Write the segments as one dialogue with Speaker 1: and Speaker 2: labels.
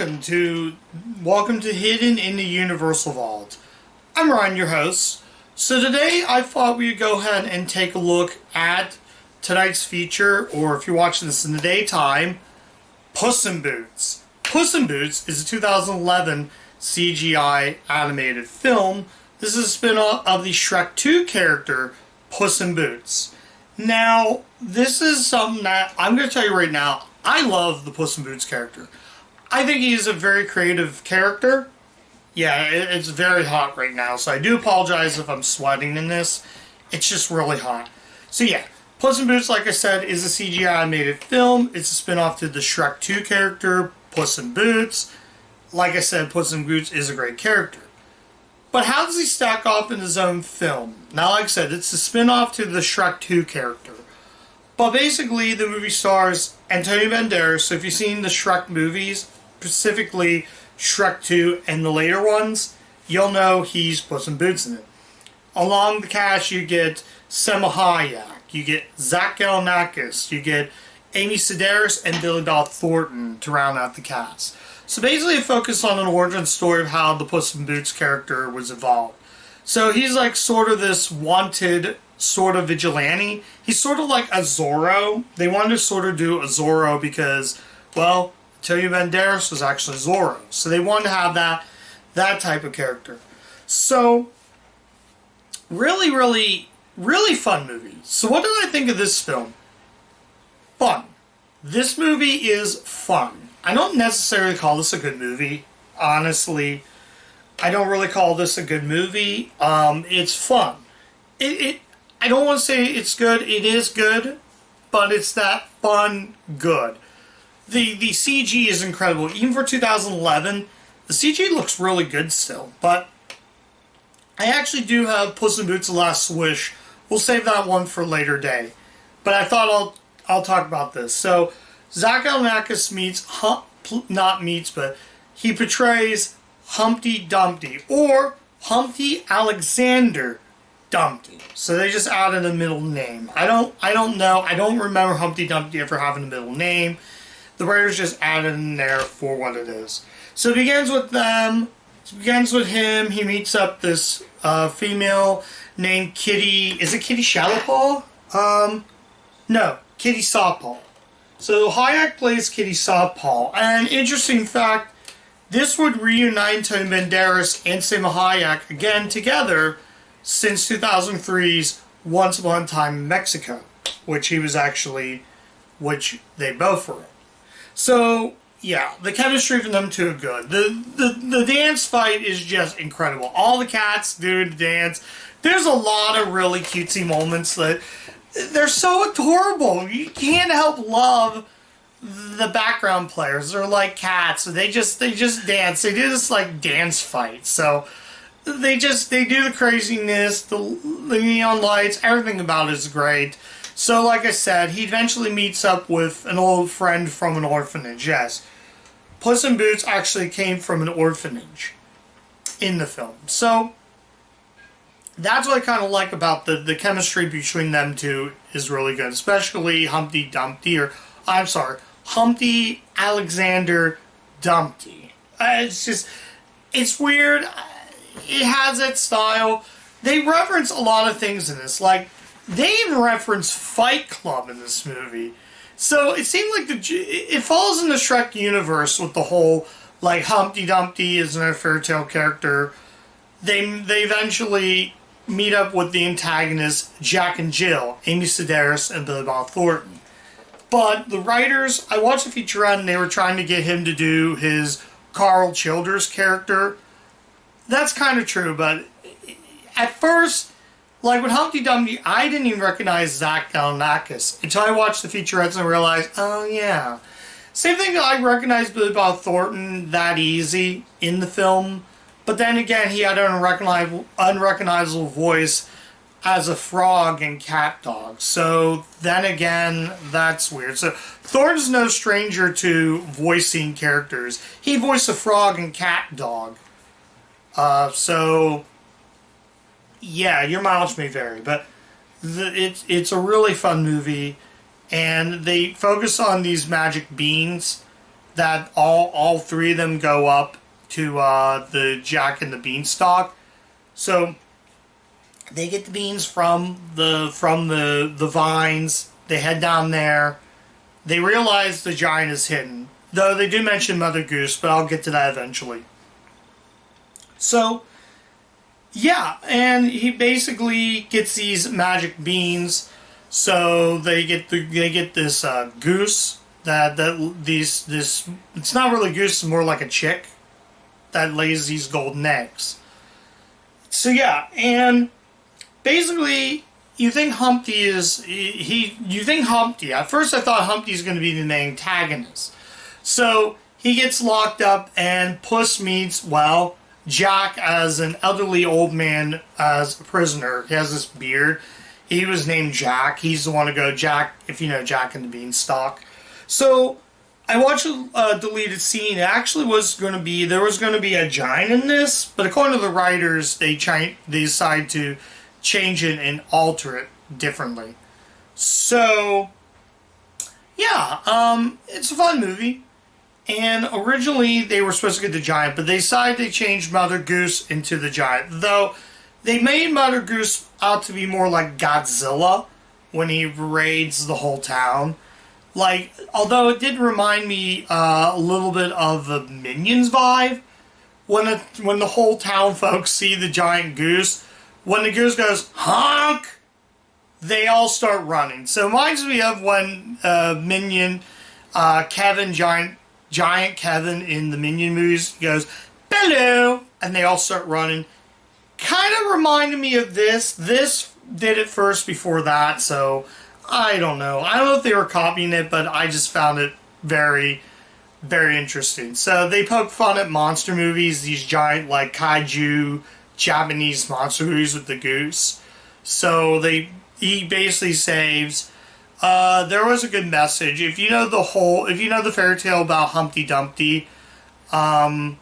Speaker 1: welcome to Hidden in the Universal Vault. I'm Ryan, your host. So today I thought we'd go ahead and take a look at tonight's feature, or if you're watching this in the daytime, Puss in Boots. Puss in Boots is a 2011 CGI animated film. This is a spin-off of the Shrek 2 character, Puss in Boots. Now, this is something that I'm going to tell you right now. I love the Puss in Boots character. I think he's a very creative character. Yeah, it's very hot right now, so I do apologize if I'm sweating in this. It's just really hot. So yeah, Puss in Boots, like I said, is a CGI animated film. It's a spin-off to the Shrek 2 character, Puss in Boots. Like I said, Puss in Boots is a great character. But how does he stack off in his own film? Now, like I said, it's a spin-off to the Shrek 2 character. But basically, the movie stars Antonio Banderas. So if you've seen the Shrek movies, specifically Shrek 2 and the later ones, you'll know he's Puss in Boots in it. Along the cast, you get Salma Hayek, you get Zach Galifianakis, you get Amy Sedaris, and Billy Bob Thornton to round out the cast. So basically, it focuses on an origin story of how the Puss in Boots character was evolved. So he's like sort of this wanted sort of vigilante. He's sort of like a Zorro. They wanted to sort of do a Zorro because, well, Antonio Banderas was actually Zorro. So they wanted to have that type of character. So, really fun movie. So what did I think of this film? Fun. This movie is fun. I don't necessarily call this a good movie. Honestly, I don't really call this a good movie. It's fun. I don't want to say it's good. It is good, but it's that fun good. The CG is incredible. Even for 2011, the CG looks really good still. But I actually do have Puss in Boots: The Last Wish. We'll save that one for a later day. But I thought I'll talk about this. So Zach Galifianakis but he portrays Humpty Dumpty, or Humpty Alexander Dumpty. So they just added a middle name. I don't know. I don't remember Humpty Dumpty ever having a middle name. The writers just added in there for what it is. So it begins with them. It begins with him. He meets up this female named Kitty. Is it Kitty Shallowpaw? No, Kitty Sawpaw. So Hayek plays Kitty Sawpaw. And interesting fact, this would reunite Antonio Banderas and Salma Hayek again together since 2003's Once Upon a Time in Mexico, which they both were in. So, yeah, the chemistry from them two are good. The dance fight is just incredible. All the cats do the dance. There's a lot of really cutesy moments that they're so adorable. You can't help love the background players. They're like cats. They just dance. They do this like dance fight. So they do the craziness, the neon lights, everything about it is great. So like I said, he eventually meets up with an old friend from an orphanage. Yes, Puss in Boots actually came from an orphanage in the film. So that's what I kind of like about the chemistry between them two is really good. Especially Humpty Alexander Dumpty. It's weird. It has its style. They reference a lot of things in this. Like, they even reference Fight Club in this movie. So it seemed like it falls in the Shrek universe with the whole, like, Humpty Dumpty is a fairy tale character. They eventually meet up with the antagonists, Jack and Jill, Amy Sedaris, and Billy Bob Thornton. But the writers, I watched the featurette and they were trying to get him to do his Carl Childers character. That's kind of true, but at first, like with Humpty Dumpty, I didn't even recognize Zach Galifianakis until I watched the featurettes and realized, oh yeah. Same thing, I recognized Billy Bob Thornton that easy in the film, but then again, he had an unrecognizable voice as a frog in Cat Dog. So then again, that's weird. So Thornton's no stranger to voicing characters. He voiced a frog in Cat Dog. So yeah, your mileage may vary, but it's a really fun movie, and they focus on these magic beans that all three of them go up to the Jack and the Beanstalk. So they get the beans from the vines. They head down there. They realize the giant is hidden. Though they do mention Mother Goose, but I'll get to that eventually. So, yeah, and he basically gets these magic beans. So they get this goose this it's not really goose, it's more like a chick that lays these golden eggs. So yeah, and basically you think Humpty is you think Humpty. At first I thought Humpty's going to be the main antagonist. So he gets locked up and Puss meets, well, Jack as an elderly old man as a prisoner. He has this beard. He was named Jack. He's the one to go, Jack, if you know Jack and the Beanstalk. So I watched a deleted scene. It actually was going to be, there was going to be a giant in this, but according to the writers, they decided to change it and alter it differently. So, yeah, it's a fun movie. And originally they were supposed to get the giant, but they decided they changed Mother Goose into the giant. Though they made Mother Goose out to be more like Godzilla when he raids the whole town. Like, although it did remind me a little bit of the Minions vibe. When the whole town folks see the giant goose, when the goose goes, honk, they all start running. So it reminds me of when Minion, Kevin, Giant Kevin in the Minion movies goes, hello, and they all start running. Kind of reminded me of this. This did it first before that, so I don't know. I don't know if they were copying it, but I just found it very, very interesting. So they poke fun at monster movies, these giant, like, kaiju Japanese monster movies with the goose. So he basically saves. There was a good message. If you know the fairy tale about Humpty Dumpty, I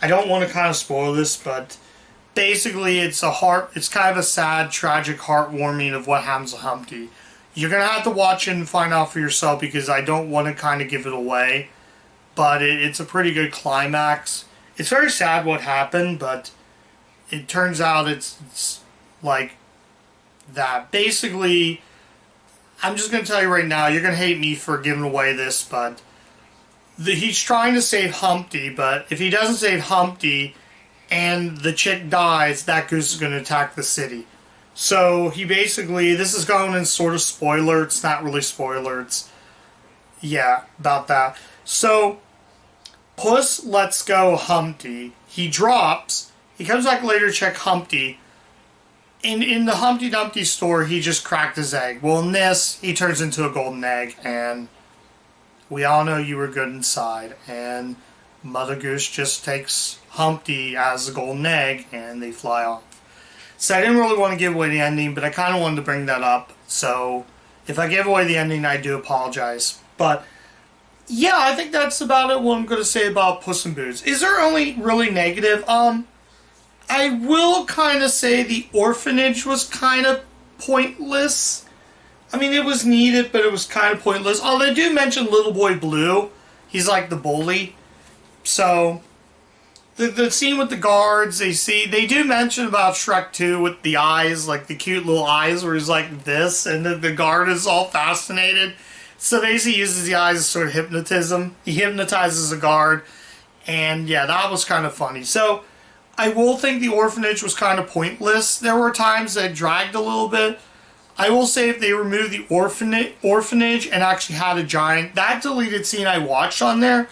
Speaker 1: don't want to kind of spoil this, but basically it's kind of a sad, tragic, heartwarming of what happens to Humpty. You're gonna have to watch it and find out for yourself because I don't want to kind of give it away, but it's a pretty good climax. It's very sad what happened, but it turns out it's like that. Basically, I'm just going to tell you right now, you're going to hate me for giving away this, but he's trying to save Humpty, but if he doesn't save Humpty and the chick dies, that goose is going to attack the city. So he basically, this is going in sort of spoiler, it's not really spoiler, it's, yeah, about that. So, Puss lets go Humpty, he drops, he comes back later to check Humpty. In the Humpty Dumpty store, he just cracked his egg. Well, in this, he turns into a golden egg, and we all know you were good inside. And Mother Goose just takes Humpty as a golden egg, and they fly off. So I didn't really want to give away the ending, but I kind of wanted to bring that up. So if I give away the ending, I do apologize. But yeah, I think that's about it. What I'm going to say about Puss in Boots. Is there only really negative? I will kind of say the orphanage was kind of pointless. I mean, it was needed, but it was kind of pointless. Oh, they do mention Little Boy Blue. He's like the bully. So, the scene with the guards, they do mention about Shrek 2 with the eyes, like the cute little eyes where he's like this, and the guard is all fascinated. So basically he uses the eyes as sort of hypnotism. He hypnotizes the guard, and yeah, that was kind of funny. So, I will think the orphanage was kind of pointless. There were times that dragged a little bit. I will say if they removed the orphanage and actually had a giant, that deleted scene I watched on there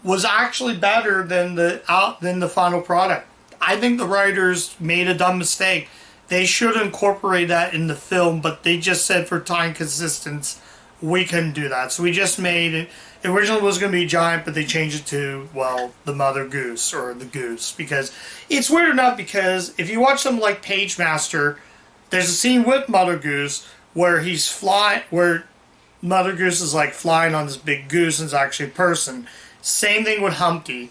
Speaker 1: was actually better than the final product. I think the writers made a dumb mistake. They should incorporate that in the film, but they just said for time consistency, we couldn't do that. So we just made it. It originally was going to be giant, but they changed it to, well, the Mother Goose, or the Goose, because it's weird enough because if you watch something like Pagemaster, there's a scene with Mother Goose where where Mother Goose is like flying on this big goose and it's actually a person. Same thing with Humpty.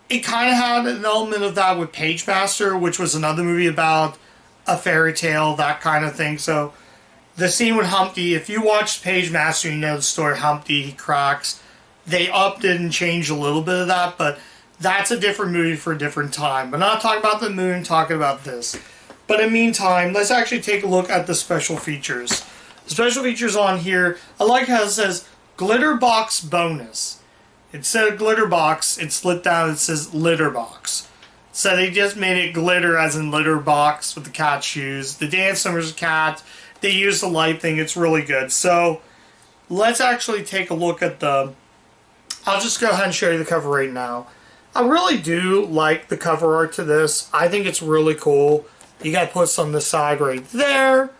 Speaker 1: It kind of had an element of that with Pagemaster, which was another movie about a fairy tale, that kind of thing. So the scene with Humpty, if you watch Pagemaster, you know the story of Humpty, he cracks. they upped it and changed a little bit of that, but that's a different movie for a different time. But not talking about the moon, talking about this. But in the meantime, let's actually take a look at the special features. The special features on here, I like how it says glitter box bonus. Instead of glitter box, it's split down, it says litter box. So they just made it glitter as in litter box with the cat shoes. The dance number's a cat. They use the light thing, it's really good. So let's actually take a look at the... I'll just go ahead and show you the cover right now. I really do like the cover art to this. I think it's really cool. You got Puss on the side right there.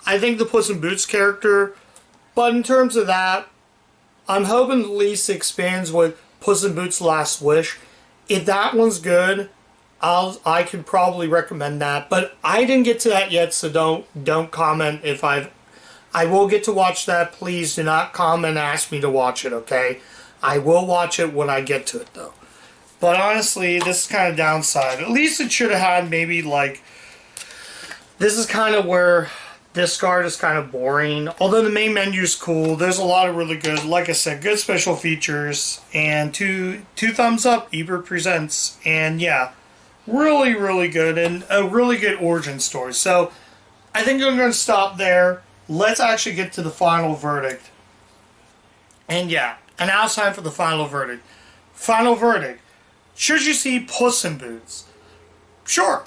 Speaker 1: I think the Puss in Boots character. But in terms of that, I'm hoping at least it expands with Puss in Boots' Last Wish. If that one's good, I could probably recommend that. But I didn't get to that yet, so don't comment if I will get to watch that. Please do not comment and ask me to watch it, okay? I will watch it when I get to it, though. But honestly, this is kind of downside. At least it should have had maybe like... This is kind of where this card is kind of boring. Although the main menu is cool. There's a lot of really good, like I said, good special features. And two thumbs up, Ebert Presents. And yeah, really, really good. And a really good origin story. So I think I'm going to stop there. Let's actually get to the final verdict. And yeah, and now it's time for the final verdict. Final verdict. Should you see Puss in Boots? Sure.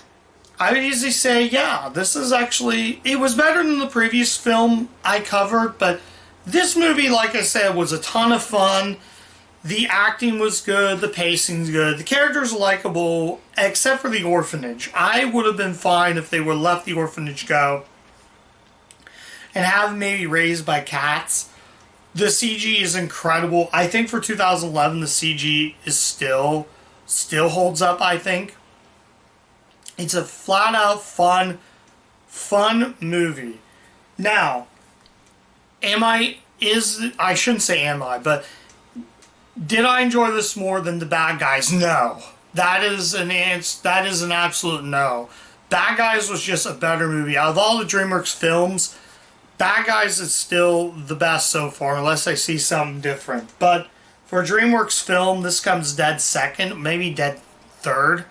Speaker 1: I would easily say, yeah, this is actually... It was better than the previous film I covered, but this movie, like I said, was a ton of fun. The acting was good, the pacing's good, the characters are likable, except for the orphanage. I would have been fine if they would have let the orphanage go and have them maybe raised by cats. The CG is incredible. I think for 2011, the CG is still holds up, I think. It's a flat-out fun movie. Now, I shouldn't say am I, but did I enjoy this more than The Bad Guys? No. That is an absolute no. Bad Guys was just a better movie. Out of all the DreamWorks films, Bad Guys is still the best so far, unless I see something different. But for a DreamWorks film, this comes dead second, maybe dead third.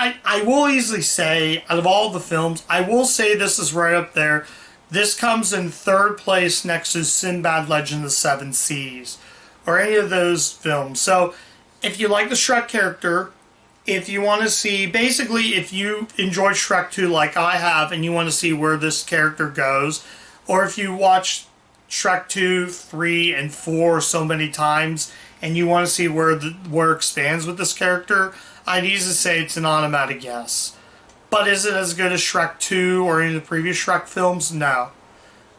Speaker 1: I will easily say, out of all the films, I will say this is right up there. This comes in third place next to Sinbad Legend of the Seven Seas, or any of those films. So, if you like the Shrek character, if you want to see, basically, if you enjoyed Shrek 2 like I have, and you want to see where this character goes, or if you watch Shrek 2, 3, and 4 so many times, and you want to see where it expands with this character, I'd easily say it's an automatic yes. But is it as good as Shrek 2 or any of the previous Shrek films? No.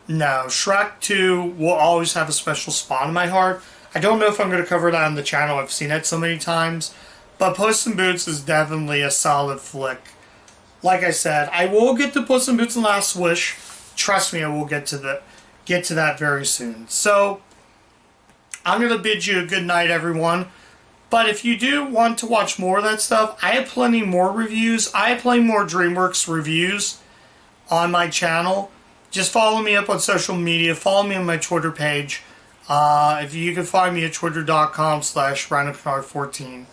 Speaker 1: No. Shrek 2 will always have a special spot in my heart. I don't know if I'm going to cover that on the channel. I've seen it so many times. But Puss in Boots is definitely a solid flick. Like I said, I will get to Puss in Boots and Last Wish. Trust me, I will get to that very soon. So, I'm going to bid you a good night, everyone. But if you do want to watch more of that stuff, I have plenty more reviews. I have plenty more DreamWorks reviews on my channel. Just follow me up on social media. Follow me on my Twitter page. If you can find me at twitter.com/RhinoCanard14.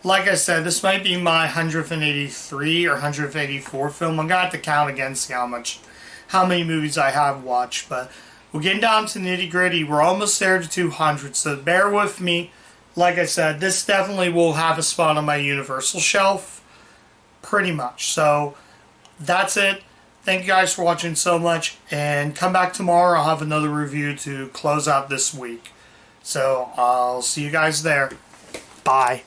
Speaker 1: Like I said, this might be my 183 or 184 film. I'm going to have to count again, see how many movies I have watched. But we're getting down to nitty gritty. We're almost there to 200, so bear with me. Like I said, this definitely will have a spot on my Universal shelf. Pretty much. So, that's it. Thank you guys for watching so much. And come back tomorrow. I'll have another review to close out this week. So, I'll see you guys there. Bye.